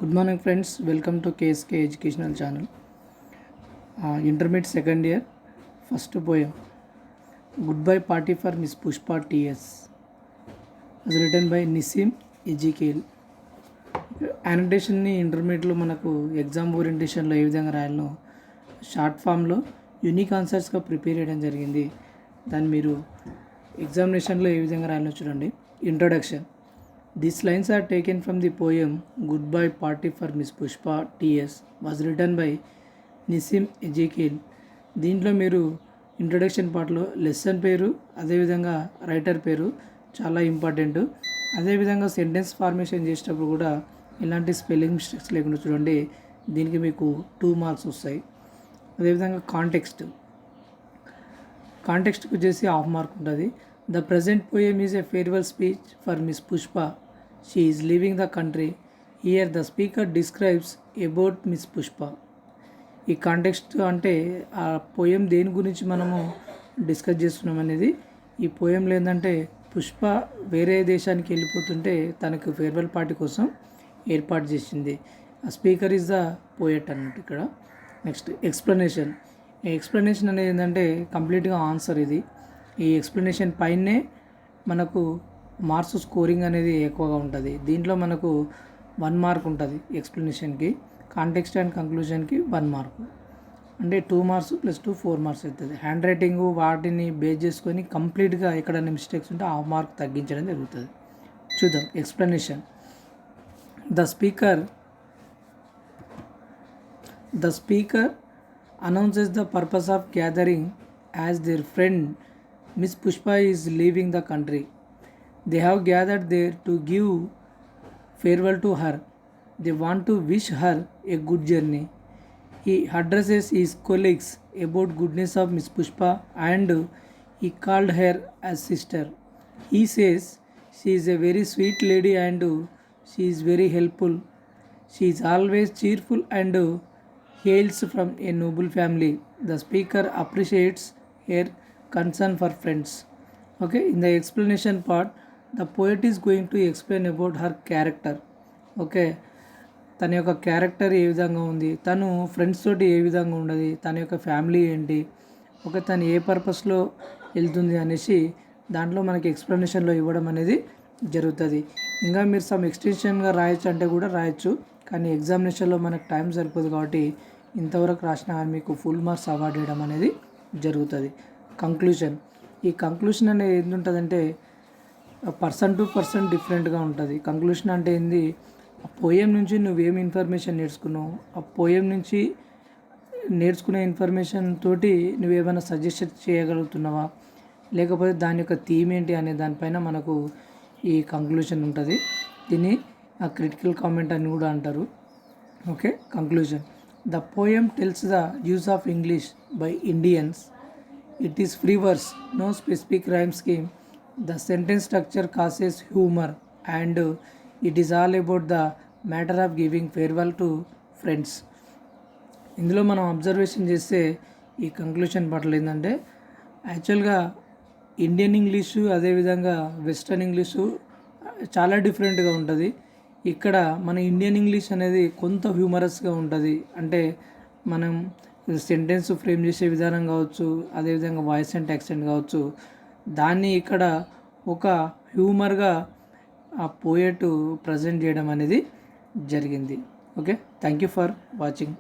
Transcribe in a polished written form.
Good morning friends, welcome to KSK Educational Channel. Intermediate second year, first poem, Goodbye Party for Miss Pushpa TS, was written by Nissim Ezekiel. యానిటేషన్ని ఇంటర్మీడియట్లో మనకు exam ఓరియంటేషన్లో ఏ విధంగా రాయాలో short ఫామ్లో unique ఆన్సర్స్గా prepare చేయడం జరిగింది. దాన్ని మీరు ఎగ్జామినేషన్లో ఏ విధంగా రాయాలో చూడండి. Introduction. These lines are taken from the poem Goodbye Party for Miss Pushpa TS, was written by Nissim Ezekiel. దీంట్లో మీరు ఇంట్రొడక్షన్ పార్ట్లో లెసన్ పేరు అదేవిధంగా రైటర్ పేరు చాలా ఇంపార్టెంట్. అదేవిధంగా సెంటెన్స్ ఫార్మేషన్ చేసేటప్పుడు కూడా ఎలాంటి స్పెల్లింగ్ మిస్టేక్స్ లేకుండా చూడండి. దీనికి మీకు 2 మార్క్స్ వస్తాయి. అదేవిధంగా కాంటెక్స్ట్కి వచ్చేసి 1/2 మార్క్ ఉంటుంది. The present poem is a farewell speech for Miss Pushpa. She is leaving the country. Here the speaker describes about Miss Pushpa. ఈ కాంటెక్స్ట్ అంటే ఆ పోయం దేని గురించి మనము డిస్కస్ చేస్తున్నాం అనేది. ఈ పోయంలో ఏంటంటే పుష్ప వేరే దేశానికి వెళ్ళిపోతుంటే తనకు ఫేర్వెల్ పార్టీ కోసం ఏర్పాటు చేసింది. ఆ స్పీకర్ ఈజ్ ద పోయట్ అన్నట్టు ఇక్కడ. Next explanation. ఈ ఎక్స్ప్లెనేషన్ అనేది ఏంటంటే కంప్లీట్గా ఆన్సర్ ఇది. ఈ ఎక్స్ప్లెనేషన్ పైనే మనకు మార్క్స్ స్కోరింగ్ అనేది ఎక్కువగా ఉంటుంది. దీంట్లో మనకు 1 మార్క్ ఉంటుంది ఎక్స్ప్లెనేషన్కి. కాంటెక్స్ట్ అండ్ కంక్లూజన్కి 1 మార్క్, అంటే 2 మార్క్స్ ప్లస్ 2 4 మార్క్స్ అవుతుంది. హ్యాండ్ రైటింగ్ వాటిని బేస్ చేసుకొని కంప్లీట్గా ఎక్కడైనా మిస్టేక్స్ ఉంటే 1/2 మార్క్ తగ్గించడం జరుగుతుంది. చూద్దాం explanation. The speaker announces the purpose of gathering as there friend Miss Pushpa is leaving the country. They have gathered there to give farewell to her. They want to wish her a good journey. He addresses his colleagues about goodness of Miss Pushpa and he called her as sister. He says she is a very sweet lady and she is very helpful. She is always cheerful and hails from a noble family. The speaker appreciates her concern for friends. Okay, in the explanation part, the poet is going to explain about her character. Okay, తన యొక్క character ఏ విధంగా ఉంది, తను friends తోటి ఏ విధంగా ఉండదు, తన యొక్క ఫ్యామిలీ ఏంటి, ఓకే, తను ఏ పర్పస్లో వెళ్తుంది అనేసి దాంట్లో మనకి ఎక్స్ప్లెనేషన్లో ఇవ్వడం అనేది జరుగుతుంది. ఇంకా మీరు సమ్ ఎక్స్టెన్షన్గా రాయొచ్చు అంటే కూడా రాయొచ్చు, కానీ ఎగ్జామినేషన్లో మనకు టైం సరిపోదు కాబట్టి ఇంతవరకు రాసినా మీకు ఫుల్ మార్క్స్ అవార్డ్ చేయడం అనేది జరుగుతుంది. కంక్లూజన్. ఈ కంక్లూషన్ అనేది ఏంటి ఉంటుందంటే పర్సన్ టు పర్సన్ డిఫరెంట్గా ఉంటుంది. కంక్లూషన్ అంటే ఏంది, ఆ పోయం నుంచి నువ్వేమి ఇన్ఫర్మేషన్ నేర్చుకున్నావు, ఆ పోయం నుంచి నేర్చుకునే ఇన్ఫర్మేషన్ తోటి నువ్వేమైనా సజెషన్ చేయగలుగుతున్నావా, లేకపోతే దాని యొక్క థీమ్ ఏంటి అనే దానిపైన మనకు ఈ కంక్లూషన్ ఉంటుంది. దీన్ని క్రిటికల్ కామెంట్ అని కూడా అంటారు. Okay, conclusion. The poem tells the use of English by Indians. It is free verse, no specific rhyme scheme. The sentence structure causes humor and it is all about the matter of giving farewell to friends. ఇందులో మనం observation చేస్తే ఈ conclusion పట్ల ఏంటంటే యాక్చువల్గా Indian English అదేవిధంగా western English చాలా డిఫరెంట్గా ఉంటుంది. ఇక్కడ మన ఇండియన్ ఇంగ్లీష్ అనేది కొంత హ్యూమరస్గా ఉంటుంది. అంటే మనం సెంటెన్స్ ఫ్రేమ్ చేసే విధానం కావచ్చు, అదేవిధంగా వాయిస్ అండ్ యాక్సెంట్ కావచ్చు, దాన్ని ఇక్కడ ఒక హ్యూమర్గా ఆ పోయట్ ప్రజెంట్ చేయడం అనేది జరిగింది. Okay, thank you for watching.